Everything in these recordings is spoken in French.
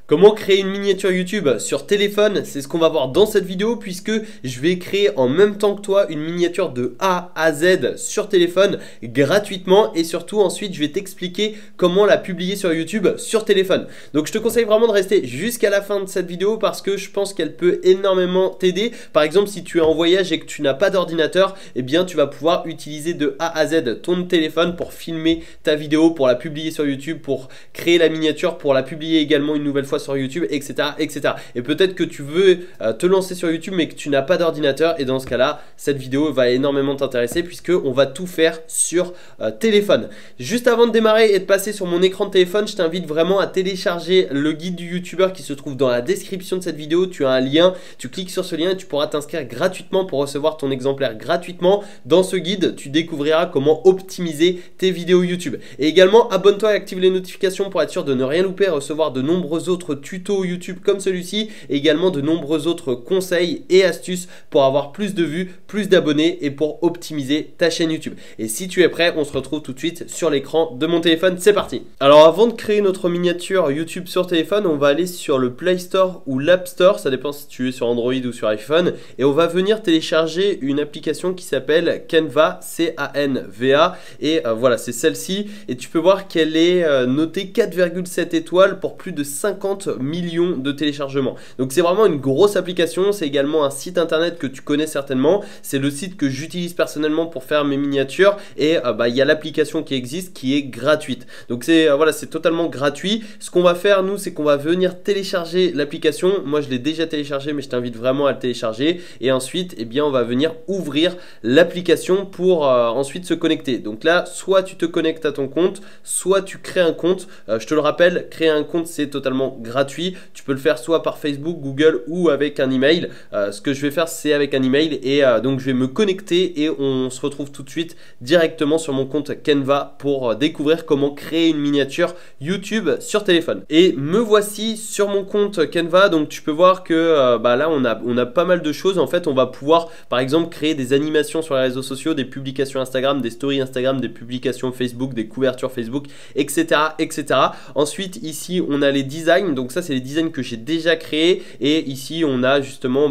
Comment créer une miniature YouTube sur téléphone? C'est ce qu'on va voir dans cette vidéo puisque je vais créer en même temps que toi une miniature de A à Z sur téléphone gratuitement et surtout ensuite je vais t'expliquer comment la publier sur YouTube sur téléphone. Donc je te conseille vraiment de rester jusqu'à la fin de cette vidéo parce que je pense qu'elle peut énormément t'aider. Par exemple, si tu es en voyage et que tu n'as pas d'ordinateur, eh bien tu vas pouvoir utiliser de A à Z ton téléphone pour filmer ta vidéo, pour la publier sur YouTube, pour créer la miniature, pour la publier également une nouvelle fois sur YouTube, etc. etc. Et peut-être que tu veux te lancer sur YouTube mais que tu n'as pas d'ordinateur, et dans ce cas-là, cette vidéo va énormément t'intéresser puisque on va tout faire sur téléphone. Juste avant de démarrer et de passer sur mon écran de téléphone, je t'invite vraiment à télécharger le guide du YouTuber qui se trouve dans la description de cette vidéo. Tu as un lien, tu cliques sur ce lien et tu pourras t'inscrire gratuitement pour recevoir ton exemplaire gratuitement. Dans ce guide, tu découvriras comment optimiser tes vidéos YouTube. Et également, abonne-toi et active les notifications pour être sûr de ne rien louper, recevoir de nombreux autres tutos YouTube comme celui-ci, et également de nombreux autres conseils et astuces pour avoir plus de vues, plus d'abonnés et pour optimiser ta chaîne YouTube. Et si tu es prêt, on se retrouve tout de suite sur l'écran de mon téléphone. C'est parti. Alors avant de créer notre miniature YouTube sur téléphone, on va aller sur le Play Store ou l'App Store, ça dépend si tu es sur Android ou sur iPhone, et on va venir télécharger une application qui s'appelle Canva, C-A-N-V-A, et voilà, c'est celle-ci, et tu peux voir qu'elle est notée 4,7 étoiles pour plus de 50 millions de téléchargements. Donc c'est vraiment une grosse application. C'est également un site internet que tu connais certainement. C'est le site que j'utilise personnellement pour faire mes miniatures, et il y a l'application qui existe qui est gratuite. Donc c'est voilà, c'est totalement gratuit. Ce qu'on va faire nous, c'est qu'on va venir télécharger l'application. Moi je l'ai déjà téléchargé mais je t'invite vraiment à le télécharger, et ensuite eh bien on va venir ouvrir l'application pour ensuite se connecter. Donc là, soit tu te connectes à ton compte, soit tu crées un compte. Je te le rappelle, créer un compte c'est totalement gratuit. Tu peux le faire soit par Facebook, Google ou avec un email. Ce que je vais faire, c'est avec un email, et donc je vais me connecter et on se retrouve tout de suite directement sur mon compte Canva pour découvrir comment créer une miniature YouTube sur téléphone. Et me voici sur mon compte Canva. Donc tu peux voir que là on a pas mal de choses. En fait, on va pouvoir par exemple créer des animations sur les réseaux sociaux, des publications Instagram, des stories Instagram, des publications Facebook, des couvertures Facebook, etc. etc. Ensuite ici on a les designs. Donc ça c'est les designs que j'ai déjà créés, et ici on a justement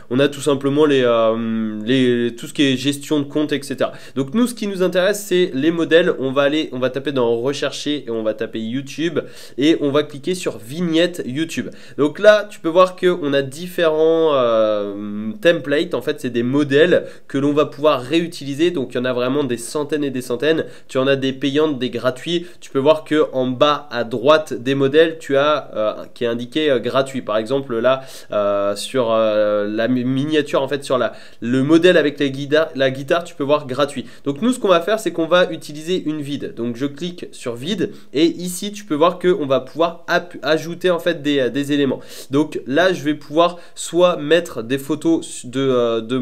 on a tout simplement tout ce qui est gestion de compte, etc. Donc nous, ce qui nous intéresse, c'est les modèles. On va taper dans rechercher et on va taper YouTube et on va cliquer sur vignette YouTube. Donc là tu peux voir qu'on a différents templates. En fait c'est des modèles que l'on va pouvoir réutiliser. Donc il y en a vraiment des centaines et des centaines. Tu en as des payantes, des gratuits. Tu peux voir que en bas à droite des modèles, tu as qui est indiqué gratuit. Par exemple là sur la miniature, en fait sur le modèle avec la guitare, tu peux voir gratuit. Donc nous, ce qu'on va faire, c'est qu'on va utiliser une vide. Donc je clique sur vide, et ici tu peux voir qu'on va pouvoir ajouter en fait des éléments. Donc là je vais pouvoir soit mettre des photos de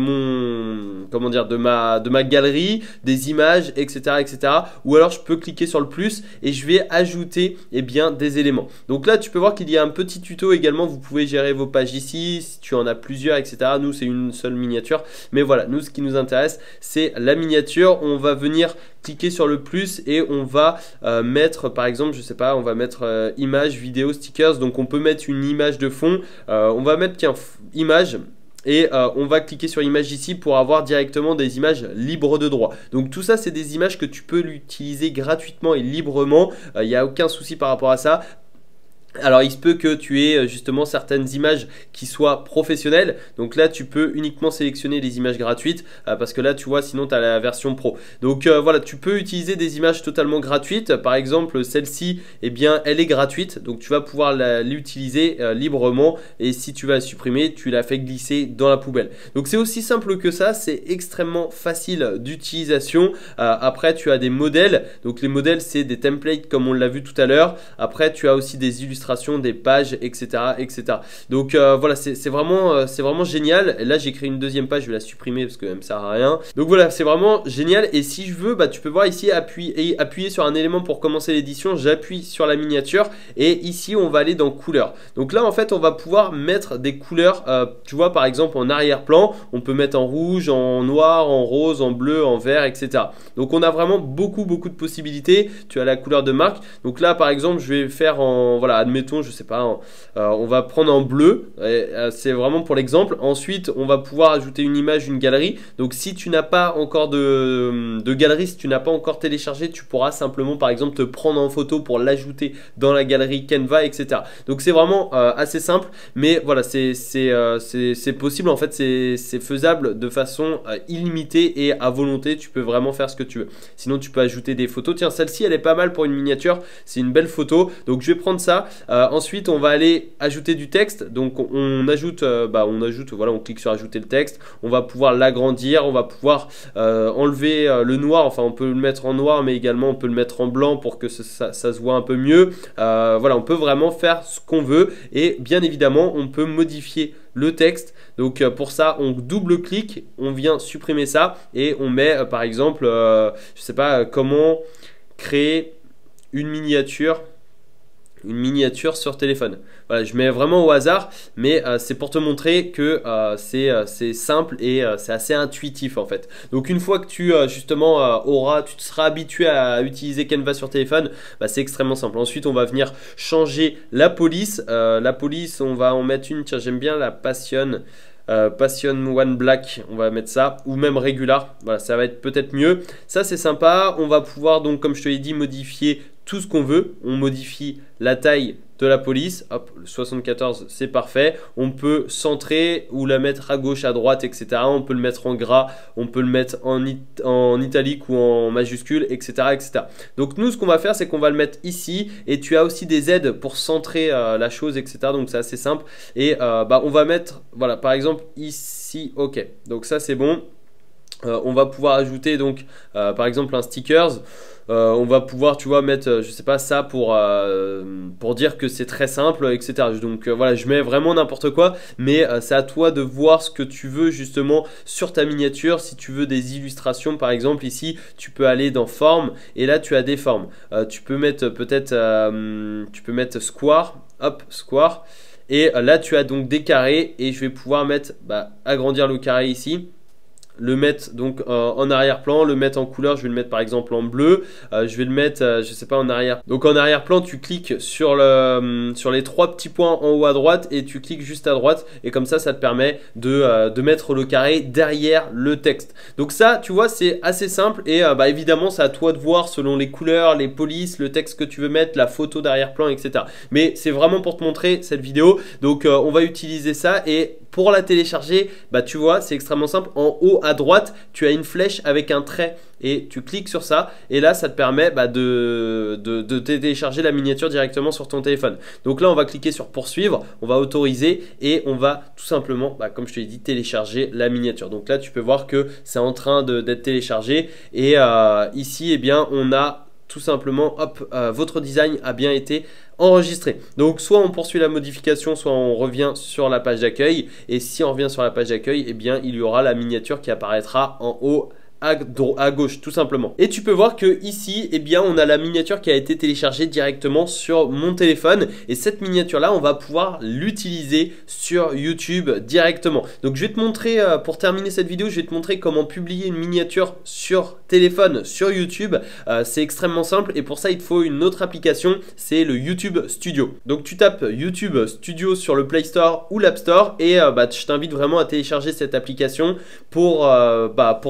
ma galerie, des images, etc. etc. Ou alors je peux cliquer sur le plus et je vais ajouter des éléments. Donc là tu peux voir qu'il y a un petit tuto également. Vous pouvez gérer vos pages ici si tu en as plusieurs, etc. Nous c'est une seule miniature, mais voilà, nous ce qui nous intéresse c'est la miniature. On va venir cliquer sur le plus et on va mettre par exemple, je sais pas, on va mettre image, vidéo, stickers. Donc on peut mettre une image de fond. On va mettre image. Et on va cliquer sur image ici pour avoir directement des images libres de droit. Donc tout ça c'est des images que tu peux l'utiliser gratuitement et librement. Il n'y a aucun souci par rapport à ça. Alors il se peut que tu aies justement certaines images qui soient professionnelles. Donc là tu peux uniquement sélectionner les images gratuites parce que là tu vois, sinon tu as la version pro. Donc voilà, tu peux utiliser des images totalement gratuites. Par exemple celle-ci, elle est gratuite. Donc tu vas pouvoir l'utiliser librement, et si tu vas la supprimer, tu la fais glisser dans la poubelle. Donc c'est aussi simple que ça, c'est extrêmement facile d'utilisation. Après tu as des modèles. Donc les modèles c'est des templates comme on l'a vu tout à l'heure. Après tu as aussi des illustrations, des pages, etc. etc. Donc voilà, c'est vraiment génial. Et là j'ai créé une deuxième page, je vais la supprimer parce qu'elle ne me sert à rien. Donc voilà, c'est vraiment génial. Et si je veux, tu peux voir ici appuyer sur un élément pour commencer l'édition. J'appuie sur la miniature et ici on va aller dans couleurs. Donc là en fait on va pouvoir mettre des couleurs. Tu vois, par exemple en arrière-plan on peut mettre en rouge, en noir, en rose, en bleu, en vert, etc. Donc on a vraiment beaucoup de possibilités. Tu as la couleur de marque. Donc là par exemple je vais faire en voilà, admettons, je sais pas, on va prendre en bleu, c'est vraiment pour l'exemple. Ensuite, on va pouvoir ajouter une image, une galerie. Donc si tu n'as pas encore de galerie, si tu n'as pas encore téléchargé, tu pourras simplement par exemple te prendre en photo pour l'ajouter dans la galerie Canva, etc. Donc c'est vraiment assez simple, mais voilà, c'est possible en fait, c'est faisable de façon illimitée et à volonté. Tu peux vraiment faire ce que tu veux. Sinon tu peux ajouter des photos. Tiens, celle-ci elle est pas mal pour une miniature, c'est une belle photo, donc je vais prendre ça. Ensuite on va aller ajouter du texte. Donc on ajoute, voilà, on clique sur ajouter le texte. On va pouvoir l'agrandir, on va pouvoir enlever le noir. Enfin on peut le mettre en noir, mais également on peut le mettre en blanc pour que ça se voit un peu mieux. Voilà, on peut vraiment faire ce qu'on veut, et bien évidemment on peut modifier le texte. Donc pour ça on double-clique, on vient supprimer ça et on met par exemple je sais pas, comment créer une miniature sur téléphone. Voilà, je mets vraiment au hasard, mais c'est pour te montrer que c'est simple et c'est assez intuitif en fait. Donc une fois que tu justement tu te seras habitué à utiliser Canva sur téléphone, bah, c'est extrêmement simple. Ensuite on va venir changer la police. La police, on va en mettre une, tiens, j'aime bien la Passion One Black, on va mettre ça, ou même Regular. Voilà, ça va être peut-être mieux. Ça c'est sympa. On va pouvoir donc, comme je te l'ai dit, modifier tout ce qu'on veut. On modifie la taille de la police, hop, le 74 c'est parfait. On peut centrer ou la mettre à gauche, à droite, etc. On peut le mettre en gras, on peut le mettre en italique ou en majuscule, etc., etc. Donc nous ce qu'on va faire, c'est qu'on va le mettre ici, et tu as aussi des aides pour centrer la chose, etc. Donc c'est assez simple, et on va mettre, voilà, par exemple ici, ok, donc ça c'est bon. On va pouvoir ajouter donc par exemple un stickers. On va pouvoir, tu vois, mettre, je sais pas, ça pour dire que c'est très simple, etc. Donc voilà, je mets vraiment n'importe quoi, mais c'est à toi de voir ce que tu veux justement sur ta miniature. Si tu veux des illustrations, par exemple, ici, tu peux aller dans forme, et là, tu as des formes. Tu peux mettre peut-être, tu peux mettre square, hop, square, et là, tu as donc des carrés, et je vais pouvoir mettre, agrandir le carré ici. Le mettre donc en arrière-plan, le mettre en couleur, je vais le mettre par exemple en bleu, je vais le mettre, je sais pas, en arrière. Donc en arrière-plan, tu cliques sur les trois petits points en haut à droite, et tu cliques juste à droite, et comme ça, ça te permet de mettre le carré derrière le texte. Donc ça, tu vois, c'est assez simple, et évidemment, c'est à toi de voir selon les couleurs, les polices, le texte que tu veux mettre, la photo d'arrière-plan, etc. Mais c'est vraiment pour te montrer cette vidéo. Donc on va utiliser ça, et pour la télécharger, tu vois, c'est extrêmement simple. En haut à droite, tu as une flèche avec un trait, et tu cliques sur ça, et là ça te permet de télécharger la miniature directement sur ton téléphone. Donc là on va cliquer sur poursuivre, on va autoriser, et on va tout simplement, comme je te l'ai dit, télécharger la miniature. Donc là tu peux voir que c'est en train d'être téléchargé, et ici eh bien on a tout simplement, hop, votre design a bien été enregistré. Donc soit on poursuit la modification, soit on revient sur la page d'accueil, et si on revient sur la page d'accueil, eh bien il y aura la miniature qui apparaîtra en haut à gauche, tout simplement. Et tu peux voir que ici, eh bien, on a la miniature qui a été téléchargée directement sur mon téléphone, et cette miniature là, on va pouvoir l'utiliser sur YouTube directement. Donc je vais te montrer, pour terminer cette vidéo, je vais te montrer comment publier une miniature sur téléphone sur YouTube. C'est extrêmement simple, et pour ça il te faut une autre application, c'est le YouTube Studio. Donc tu tapes YouTube Studio sur le Play Store ou l'App Store, et je t'invite vraiment à télécharger cette application pour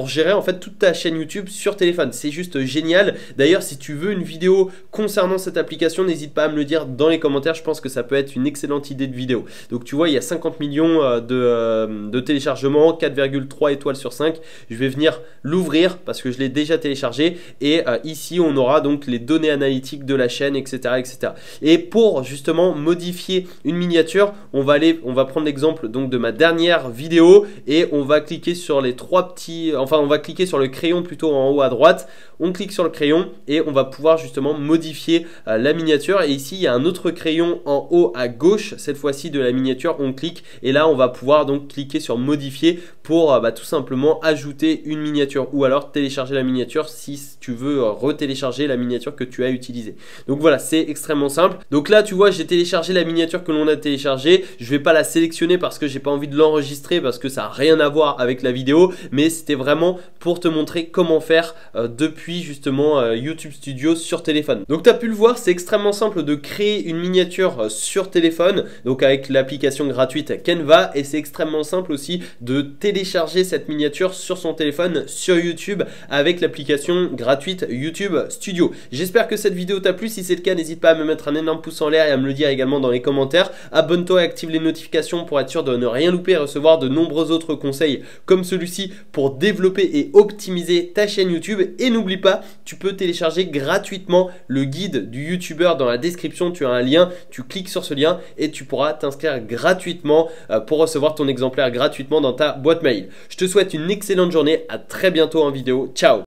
gérer en fait toute ta chaîne YouTube sur téléphone. C'est juste génial. D'ailleurs, si tu veux une vidéo concernant cette application, n'hésite pas à me le dire dans les commentaires. Je pense que ça peut être une excellente idée de vidéo. Donc tu vois, il y a 50 millions de téléchargements, 4,3 étoiles sur 5. Je vais venir l'ouvrir parce que je l'ai déjà téléchargé, et ici on aura donc les données analytiques de la chaîne, etc., etc. Et pour justement modifier une miniature, on va prendre l'exemple donc de ma dernière vidéo, et on va cliquer sur les trois petits, enfin on va cliquer sur le crayon plutôt en haut à droite. On clique sur le crayon, et on va pouvoir justement modifier la miniature. Et ici il y a un autre crayon en haut à gauche, cette fois-ci de la miniature. On clique, et là on va pouvoir donc cliquer sur modifier pour tout simplement ajouter une miniature, ou alors télécharger la miniature si tu veux retélécharger la miniature que tu as utilisée. Donc voilà, c'est extrêmement simple. Donc là tu vois, j'ai téléchargé la miniature que l'on a téléchargée. Je vais pas la sélectionner parce que j'ai pas envie de l'enregistrer, parce que ça n'a rien à voir avec la vidéo, mais c'était vraiment pour pour te montrer comment faire depuis justement YouTube Studio sur téléphone. Donc tu as pu le voir, c'est extrêmement simple de créer une miniature sur téléphone, donc avec l'application gratuite Canva, et c'est extrêmement simple aussi de télécharger cette miniature sur son téléphone sur YouTube avec l'application gratuite YouTube Studio. J'espère que cette vidéo t'a plu. Si c'est le cas, n'hésite pas à me mettre un énorme pouce en l'air et à me le dire également dans les commentaires. Abonne-toi et active les notifications pour être sûr de ne rien louper et recevoir de nombreux autres conseils comme celui-ci pour développer et optimiser ta chaîne YouTube. Et n'oublie pas, tu peux télécharger gratuitement le guide du YouTuber dans la description. Tu as un lien, tu cliques sur ce lien et tu pourras t'inscrire gratuitement pour recevoir ton exemplaire gratuitement dans ta boîte mail. Je te souhaite une excellente journée, à très bientôt en vidéo. Ciao!